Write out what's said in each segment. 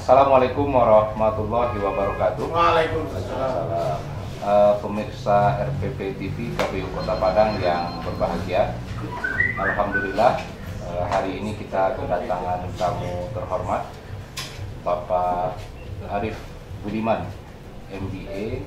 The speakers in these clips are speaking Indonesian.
Assalamualaikum warahmatullahi wabarakatuh. Waalaikumsalam. Pemirsa RPP TV KPU Kota Padang yang berbahagia, alhamdulillah hari ini kita kedatangan tamu terhormat Bapak Arief Budiman, MBA,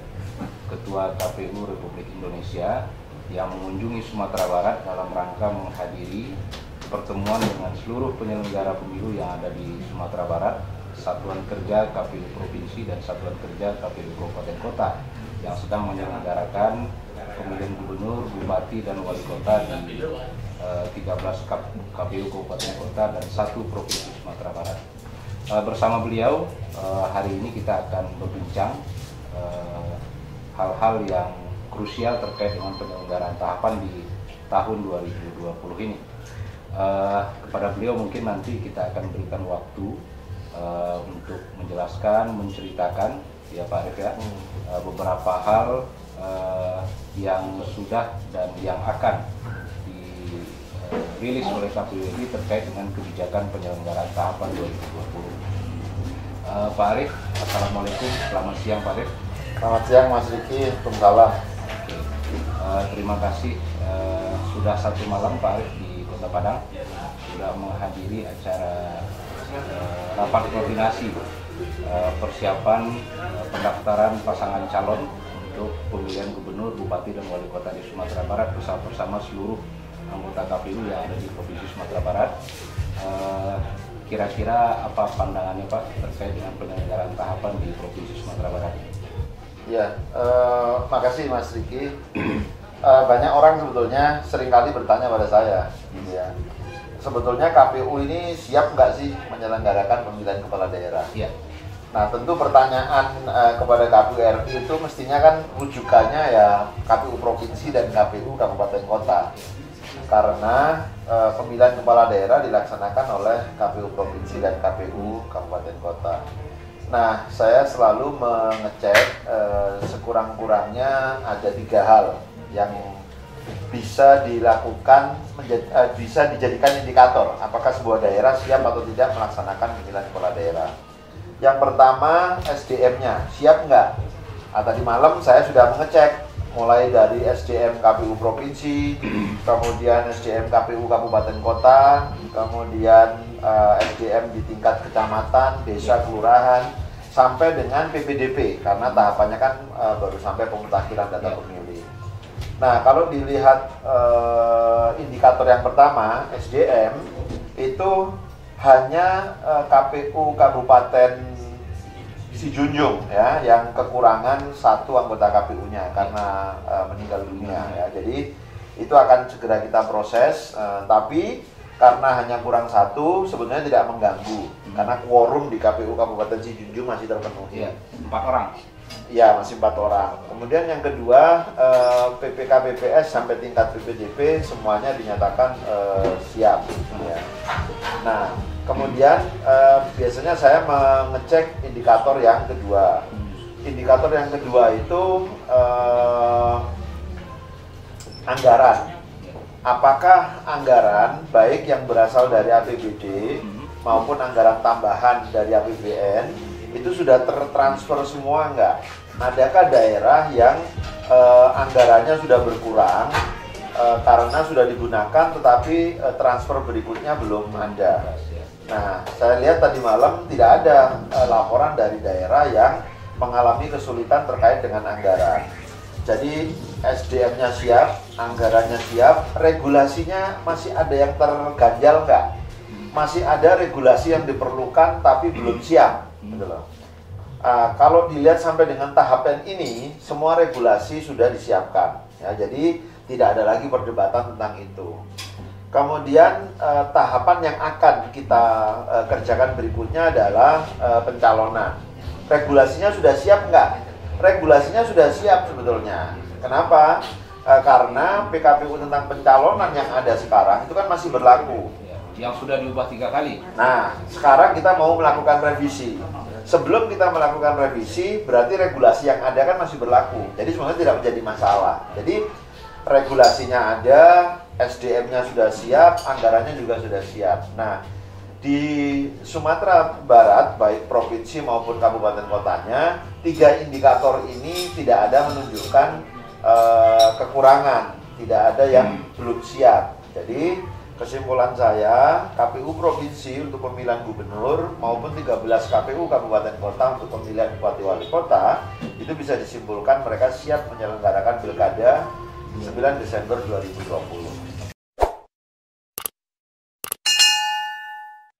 Ketua KPU Republik Indonesia, yang mengunjungi Sumatera Barat dalam rangka menghadiri pertemuan dengan seluruh penyelenggara pemilu yang ada di Sumatera Barat, Satuan Kerja KPU Provinsi dan Satuan Kerja KPU Kabupaten Kota yang sedang menyelenggarakan pemilihan gubernur, bupati, dan wali kota di 13 KPU Kabupaten Kota dan 1 Provinsi Sumatera Barat. Bersama beliau, hari ini kita akan berbincang hal-hal yang krusial terkait dengan penyelenggaraan tahapan di tahun 2020 ini. Kepada beliau mungkin nanti kita akan berikan waktu untuk menjelaskan, menceritakan ya Pak Arief ya, beberapa hal yang sudah dan yang akan dirilis oleh KPU ini terkait dengan kebijakan penyelenggaraan tahapan 2020. Pak Arief, Assalamualaikum, selamat siang Pak Arief. Selamat siang Mas Riki, Waalaikumsalam. Terima kasih sudah 1 malam Pak Arief di Kota Padang, sudah menghadiri acara rapat koordinasi persiapan pendaftaran pasangan calon untuk pemilihan gubernur, bupati, dan wali kota di Sumatera Barat bersama seluruh anggota KPU yang ada di Provinsi Sumatera Barat. Kira-kira apa pandangannya Pak terkait dengan penyelenggaraan tahapan di Provinsi Sumatera Barat? Ya, makasih Mas Riki. Banyak orang sebetulnya seringkali bertanya pada saya, ya, sebetulnya KPU ini siap nggak sih menyelenggarakan pemilihan kepala daerah? Ya. Nah, tentu pertanyaan kepada KPU RI itu mestinya kan rujukannya ya KPU Provinsi dan KPU Kabupaten Kota. Karena pemilihan kepala daerah dilaksanakan oleh KPU Provinsi dan KPU Kabupaten Kota. Nah, saya selalu mengecek sekurang-kurangnya ada 3 hal yang bisa dilakukan, bisa dijadikan indikator apakah sebuah daerah siap atau tidak melaksanakan pemilihan kepala daerah. Yang pertama, SDM-nya siap nggak? Tadi malam saya sudah mengecek mulai dari SDM KPU Provinsi, kemudian SDM KPU Kabupaten Kota, kemudian SDM di tingkat kecamatan, desa, kelurahan, sampai dengan PPDP, karena tahapannya kan baru sampai pemutakhiran data pemilih. Nah, kalau dilihat indikator yang pertama, SDM, itu hanya KPU Kabupaten Sijunjung ya, yang kekurangan 1 anggota KPU-nya karena meninggal dunia ya. Jadi itu akan segera kita proses, tapi karena hanya kurang 1 sebetulnya tidak mengganggu karena quorum di KPU Kabupaten Sijunjung masih terpenuhi. 4 orang. Ya, masih 4 orang. Kemudian yang kedua, PPK PPS sampai tingkat PPDP semuanya dinyatakan siap ya. Nah, kemudian biasanya saya mengecek indikator yang kedua. Indikator yang kedua itu anggaran. Apakah anggaran baik yang berasal dari APBD maupun anggaran tambahan dari APBN itu sudah tertransfer semua enggak? Adakah daerah yang anggarannya sudah berkurang karena sudah digunakan tetapi transfer berikutnya belum ada? Nah, saya lihat tadi malam tidak ada laporan dari daerah yang mengalami kesulitan terkait dengan anggaran. Jadi SDM-nya siap, anggarannya siap, regulasinya masih ada yang terganjal nggak? Masih ada regulasi yang diperlukan tapi belum siap. Gitu loh. Kalau dilihat sampai dengan tahapan ini, semua regulasi sudah disiapkan. Ya, jadi tidak ada lagi perdebatan tentang itu. Kemudian tahapan yang akan kita kerjakan berikutnya adalah pencalonan. Regulasinya sudah siap nggak? Regulasinya sudah siap sebetulnya. Kenapa? Karena PKPU tentang pencalonan yang ada sekarang itu kan masih berlaku. Yang sudah diubah 3 kali. Nah, sekarang kita mau melakukan revisi. Sebelum kita melakukan revisi, berarti regulasi yang ada kan masih berlaku. Jadi sebenarnya tidak menjadi masalah. Jadi regulasinya ada, SDM-nya sudah siap, anggarannya juga sudah siap. Nah, di Sumatera Barat, baik provinsi maupun kabupaten kotanya, 3 indikator ini tidak ada menunjukkan kekurangan, tidak ada yang belum siap. Jadi kesimpulan saya, KPU provinsi untuk pemilihan gubernur maupun 13 KPU kabupaten kota untuk pemilihan bupati wali kota itu bisa disimpulkan mereka siap menyelenggarakan pilkada 9 Desember 2020.